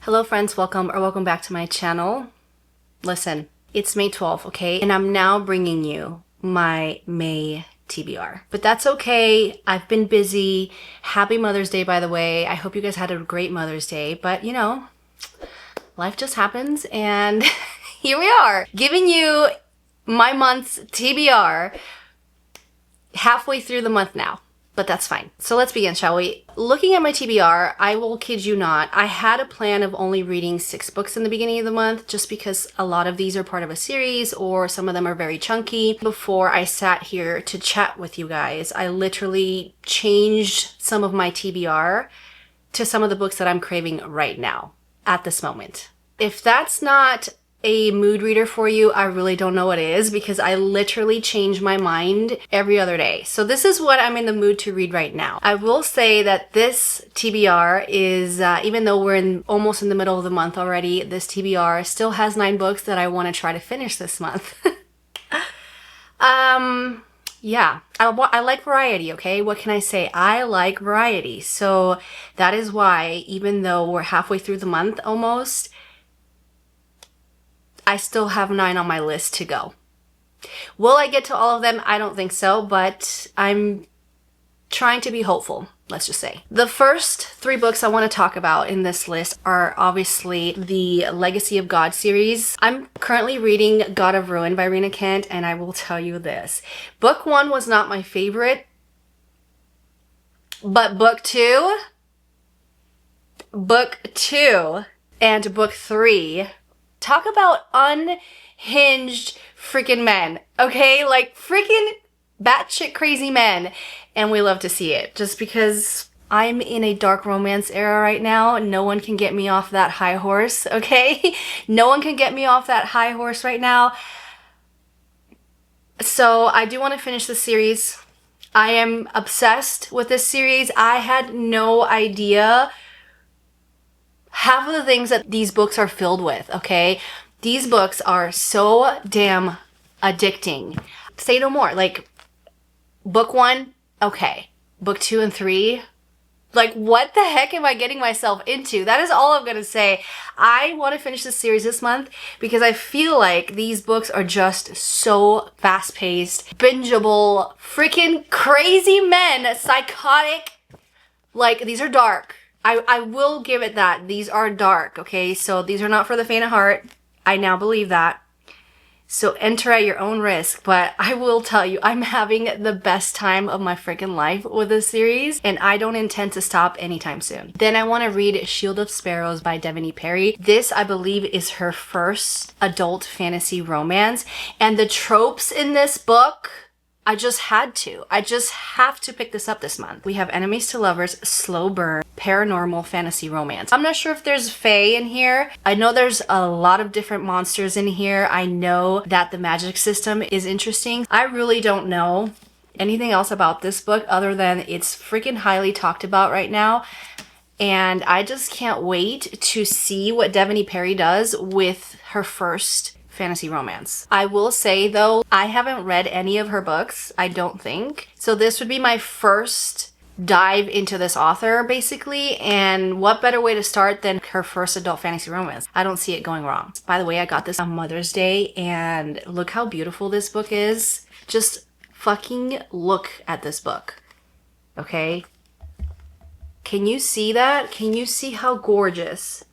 Hello friends, welcome back to my channel. Listen, it's May 12th, okay? And I'm now bringing you my May TBR. But that's okay, I've been busy. Happy Mother's Day, by the way. I hope you guys had a great Mother's Day, but you know, life just happens and here we are, giving you my month's TBR halfway through the month now. But that's fine. So let's begin, shall we? Looking at my TBR, I will kid you not, I had a plan of only reading 6 books in the beginning of the month just because a lot of these are part of a series or some of them are very chunky. Before I sat here to chat with you guys, I literally changed some of my TBR to some of the books that I'm craving right now at this moment. If that's not a mood reader for you, I really don't know what is, because I literally change my mind every other day. So this is what I'm in the mood to read right now. I will say that this TBR is, even though we're almost in the middle of the month already, this TBR still has 9 books that I want to try to finish this month. Yeah, I like variety, okay? What can I say? I like variety. So that is why, even though we're halfway through the month almost, I still have 9 on my list to go. Will I get to all of them? I don't think so, but I'm trying to be hopeful, let's just say. The first 3 books I want to talk about in this list are obviously the Legacy of God series. I'm currently reading God of Ruin by Rena Kent, and I will tell you this. Book 1 was not my favorite, but book 2 and book 3, talk about unhinged freaking men, okay? Like freaking batshit crazy men. And we love to see it. Just because I'm in a dark romance era right now, no one can get me off that high horse, okay? No one can get me off that high horse right now. So I do want to finish the series. I am obsessed with this series. I had no idea half of the things that these books are filled with, okay? These books are so damn addicting. Say no more. Like, book 1, okay. Book 2 and 3, like, what the heck am I getting myself into? That is all I'm gonna say. I want to finish this series this month because I feel like these books are just so fast-paced, bingeable, freaking crazy men, psychotic. Like, these are dark. I will give it that. These are dark, okay? So these are not for the faint of heart. I now believe that. So enter at your own risk. But I will tell you, I'm having the best time of my freaking life with this series, and I don't intend to stop anytime soon. Then I want to read Shield of Sparrows by Devney Perry. This, I believe, is her first adult fantasy romance. And the tropes in this book, I just have to pick this up this month. We have Enemies to Lovers, Slow Burn, Paranormal Fantasy Romance. I'm not sure if there's fae in here. I know there's a lot of different monsters in here. I know that the magic system is interesting. I really don't know anything else about this book other than it's freaking highly talked about right now. And I just can't wait to see what Devney Perry does with her first fantasy romance. I will say though, I haven't read any of her books, I don't think. So this would be my first dive into this author, basically, and what better way to start than her first adult fantasy romance? I don't see it going wrong. By the way, I got this on Mother's Day, and look how beautiful this book is. Just fucking look at this book, okay? Can you see that? Can you see how gorgeous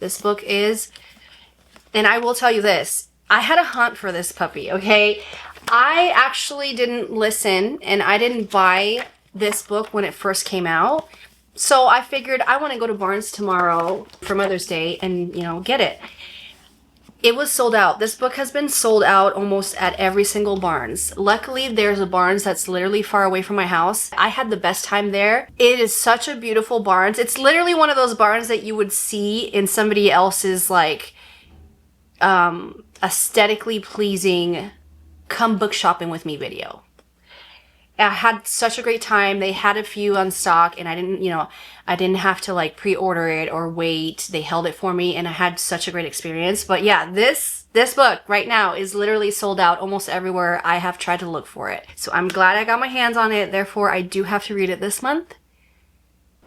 this book is? And I will tell you this, I had a hunt for this puppy, okay? I actually didn't listen and I didn't buy this book when it first came out. So I figured I want to go to Barnes tomorrow for Mother's Day and, you know, get it. It was sold out. This book has been sold out almost at every single Barnes. Luckily, there's a Barnes that's literally far away from my house. I had the best time there. It is such a beautiful Barnes. It's literally one of those Barnes that you would see in somebody else's, like, aesthetically pleasing come book shopping with me video. I had such a great time. They had a few on stock and I didn't have to like pre-order it or wait. They held it for me and I had such a great experience. But yeah, this book right now is literally sold out almost everywhere I have tried to look for it. So I'm glad I got my hands on it. Therefore, I do have to read it this month.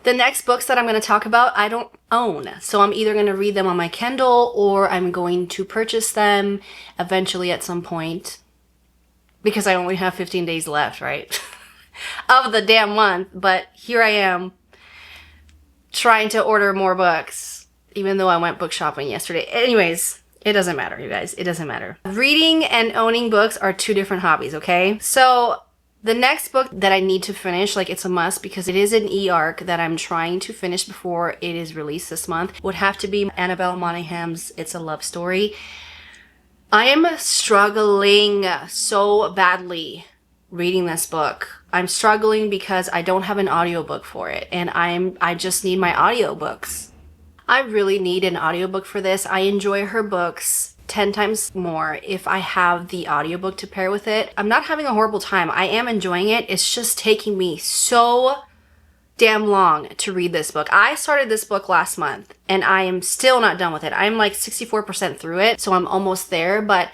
The next books that I'm going to talk about, I don't own. So I'm either going to read them on my Kindle or I'm going to purchase them eventually at some point. Because I only have 15 days left, right? of the damn month. But here I am trying to order more books, even though I went book shopping yesterday. Anyways, it doesn't matter, you guys. It doesn't matter. Reading and owning books are two different hobbies, okay? So the next book that I need to finish, like it's a must because it is an e-arc that I'm trying to finish before it is released this month, would have to be Annabelle Monaghan's It's a Love Story. I am struggling so badly reading this book. I'm struggling because I don't have an audiobook for it and I just need my audiobooks. I really need an audiobook for this. I enjoy her books 10 times more if I have the audiobook to pair with it. I'm not having a horrible time. I am enjoying it. It's just taking me so damn long to read this book. I started this book last month and I am still not done with it. I'm like 64% through it, so I'm almost there. But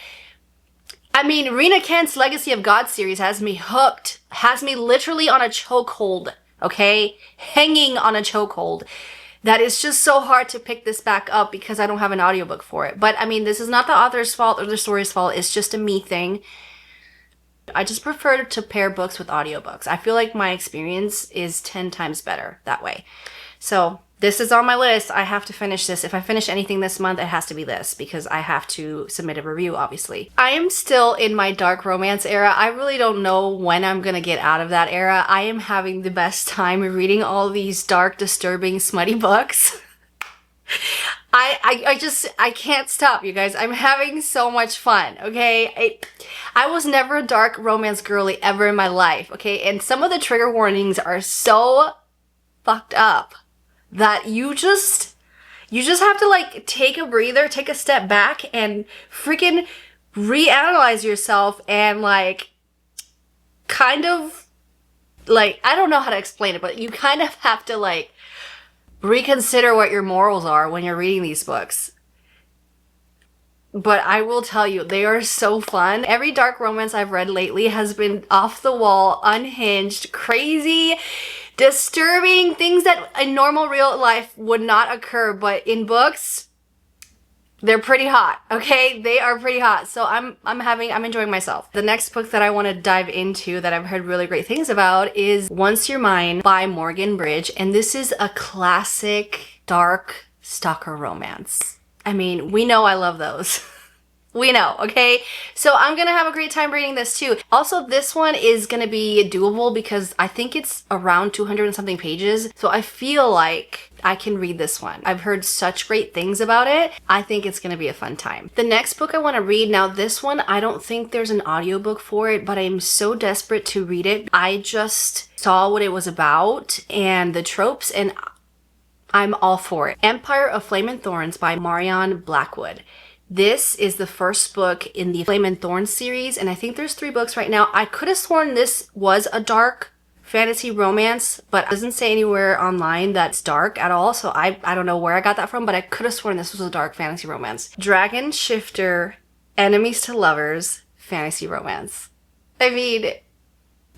I mean, Rena Kent's Legacy of God series has me hooked, has me literally on a chokehold, okay? Hanging on a chokehold. That is just so hard to pick this back up because I don't have an audiobook for it. But I mean, this is not the author's fault or the story's fault. It's just a me thing. I just prefer to pair books with audiobooks. I feel like my experience is 10 times better that way. So this is on my list. I have to finish this. If I finish anything this month, it has to be this because I have to submit a review, obviously. I am still in my dark romance era. I really don't know when I'm gonna get out of that era. I am having the best time reading all these dark, disturbing, smutty books. I can't stop, you guys. I'm having so much fun, okay? I was never a dark romance girly ever in my life, okay? And some of the trigger warnings are so fucked up that you just have to like take a breather, take a step back and freaking reanalyze yourself and like kind of like, I don't know how to explain it, but you kind of have to like reconsider what your morals are when you're reading these books. But I will tell you, they are so fun. Every dark romance I've read lately has been off the wall, unhinged, crazy, disturbing, things that in normal real life would not occur, but in books, they're pretty hot, okay? They are pretty hot. So I'm enjoying myself. The next book that I want to dive into that I've heard really great things about is Once You're Mine by Morgan Bridge. And this is a classic dark stalker romance. I mean, we know I love those. We know, okay? So I'm gonna have a great time reading this too. Also, this one is gonna be doable because I think it's around 200 and something pages. So I feel like I can read this one. I've heard such great things about it. I think it's gonna be a fun time. The next book I wanna read, now this one, I don't think there's an audiobook for it, but I'm so desperate to read it. I just saw what it was about and the tropes and I'm all for it. Empire of Flame and Thorns by Marianne Blackwood. This is the first book in the Flame and Thorns series, and I think there's 3 books right now. I could have sworn this was a dark fantasy romance, but it doesn't say anywhere online that's dark at all, so I don't know where I got that from, but I could have sworn this was a dark fantasy romance. Dragon Shifter, Enemies to Lovers, fantasy romance. I mean,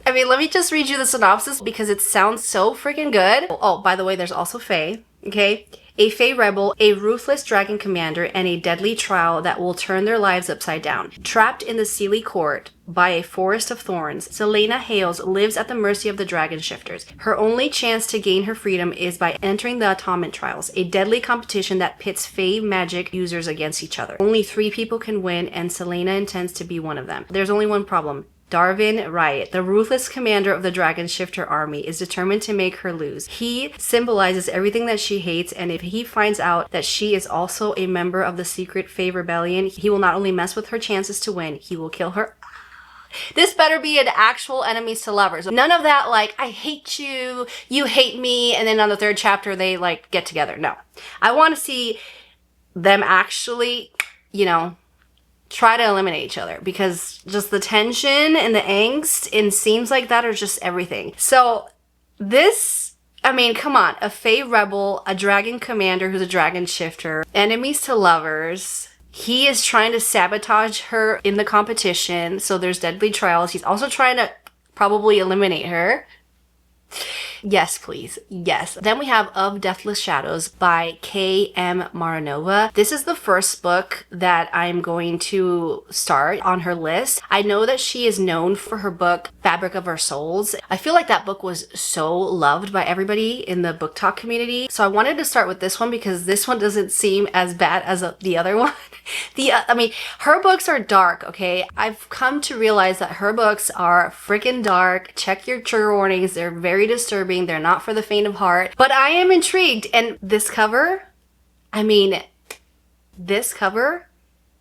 let me just read you the synopsis because it sounds so freaking good. Oh, by the way, there's also Fae, okay? A Fae rebel, a ruthless dragon commander, and a deadly trial that will turn their lives upside down. Trapped in the Seelie court by a forest of thorns, Selena Hales lives at the mercy of the dragon shifters. Her only chance to gain her freedom is by entering the Atonement Trials, a deadly competition that pits Fae magic users against each other. Only 3 people can win, and Selena intends to be one of them. There's only one problem. Darvin Riot, the ruthless commander of the Dragon Shifter army, is determined to make her lose. He symbolizes everything that she hates, and if he finds out that she is also a member of the secret Fae rebellion, he will not only mess with her chances to win, he will kill her. This better be an actual enemies to lovers. None of that like, I hate you, you hate me, and then on the 3rd chapter they like get together. No. I want to see them actually, you know, try to eliminate each other because just the tension and the angst and scenes like that are just everything. So this, I mean, come on, a Fae rebel, a dragon commander who's a dragon shifter, enemies to lovers. He is trying to sabotage her in the competition. So there's deadly trials. He's also trying to probably eliminate her. Yes, please. Yes. Then we have Of Deathless Shadows by K.M. Maranova. This is the first book that I'm going to start on her list. I know that she is known for her book, Fabric of Our Souls. I feel like that book was so loved by everybody in the book talk community. So I wanted to start with this one because this one doesn't seem as bad as the other one. I mean, her books are dark, okay? I've come to realize that her books are freaking dark. Check your trigger warnings. They're very disturbing. They're not for the faint of heart. But I am intrigued. And this cover, I mean,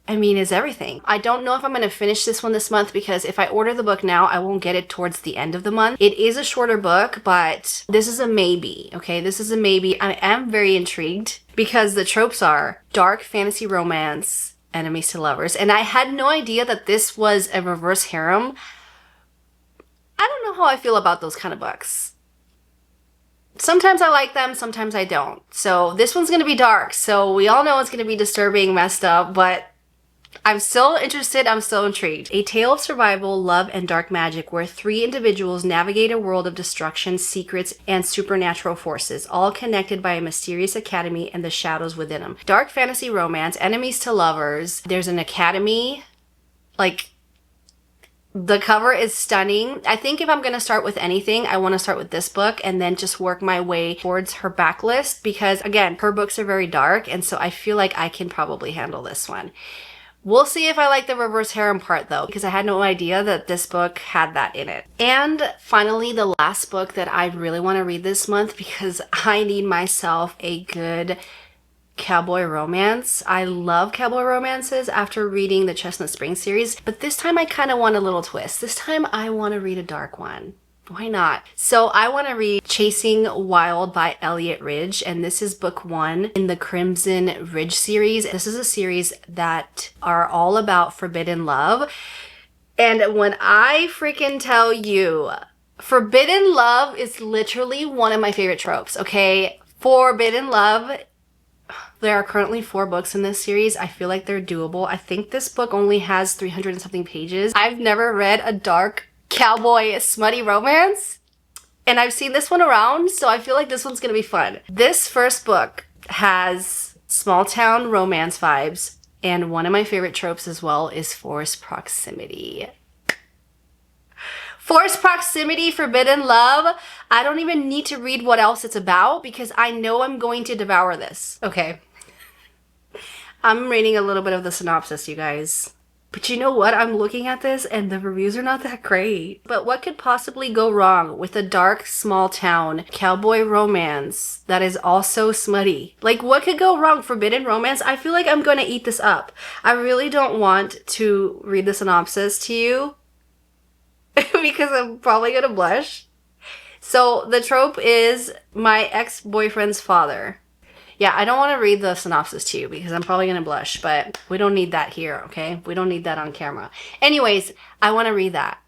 is everything. I don't know if I'm going to finish this one this month because if I order the book now, I won't get it towards the end of the month. It is a shorter book, but this is a maybe, okay? This is a maybe. I am very intrigued because the tropes are dark fantasy romance, enemies to lovers. And I had no idea that this was a reverse harem. I don't know how I feel about those kind of books. Sometimes I like them, sometimes I don't. So this one's going to be dark. So we all know it's going to be disturbing, messed up, but I'm still interested, I'm still intrigued. A tale of survival, love, and dark magic where 3 individuals navigate a world of destruction, secrets, and supernatural forces, all connected by a mysterious academy and the shadows within them. Dark fantasy romance, enemies to lovers. There's an academy. Like, the cover is stunning. I think if I'm going to start with anything, I want to start with this book and then just work my way towards her backlist because, again, her books are very dark, and so I feel like I can probably handle this one. We'll see if I like the reverse harem part though, because I had no idea that this book had that in it. And finally, the last book that I really want to read this month because I need myself a good cowboy romance. I love cowboy romances after reading the Chestnut Springs series, but this time I kind of want a little twist. This time I want to read a dark one. Why not? So I want to read Chasing Wild by Elliot Ridge, and this is book 1 in the Crimson Ridge series. This is a series that are all about forbidden love. And when I freaking tell you, forbidden love is literally one of my favorite tropes, okay? Forbidden love. There are currently 4 books in this series. I feel like they're doable. I think this book only has 300 and something pages. I've never read a dark cowboy smutty romance, and I've seen this one around, so I feel like this one's gonna be fun. This first book has small town romance vibes, and one of my favorite tropes as well is forced proximity. Forced proximity, forbidden love. I don't even need to read what else it's about because I know I'm going to devour this. Okay. I'm reading a little bit of the synopsis, you guys. But you know what? I'm looking at this and the reviews are not that great. But what could possibly go wrong with a dark, small town cowboy romance that is also smutty? Like, what could go wrong? Forbidden romance? I feel like I'm going to eat this up. I really don't want to read the synopsis to you because I'm probably going to blush. So the trope is my ex-boyfriend's father. Yeah, I don't want to read the synopsis to you because I'm probably going to blush, but we don't need that here, okay? We don't need that on camera. Anyways, I want to read that.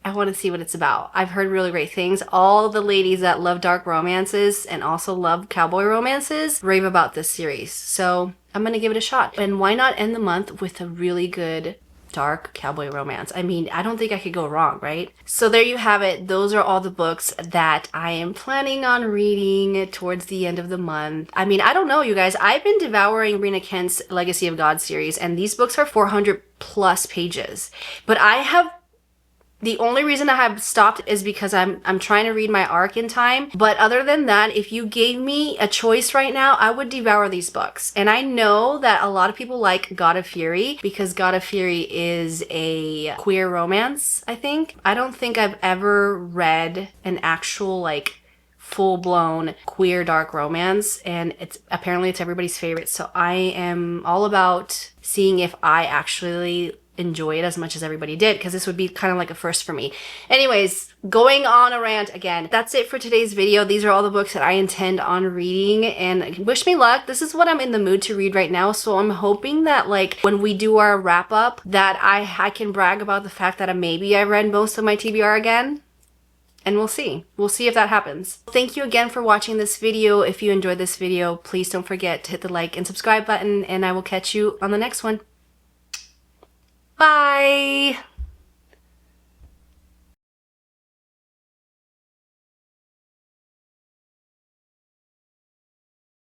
I want to see what it's about. I've heard really great things. All the ladies that love dark romances and also love cowboy romances rave about this series. So I'm going to give it a shot. And why not end the month with a really good dark cowboy romance? I mean, I don't think I could go wrong, right? So there you have it. Those are all the books that I am planning on reading towards the end of the month. I mean, I don't know, you guys. I've been devouring Rena Kent's Legacy of God series, and these books are 400 plus pages. But the only reason I have stopped is because I'm trying to read my arc in time. But other than that, if you gave me a choice right now, I would devour these books. And I know that a lot of people like God of Fury because God of Fury is a queer romance, I think. I don't think I've ever read an actual like full-blown queer dark romance, and apparently it's everybody's favorite. So I am all about seeing if I actually enjoy it as much as everybody did, because this would be kind of like a first for me. Anyways, going on a rant again. That's it for today's video. These are all the books that I intend on reading, and wish me luck. This is what I'm in the mood to read right now, so I'm hoping that like when we do our wrap up that I can brag about the fact that maybe I read most of my TBR again. And we'll see. We'll see if that happens. Thank you again for watching this video. If you enjoyed this video, please don't forget to hit the like and subscribe button, and I will catch you on the next one. Bye!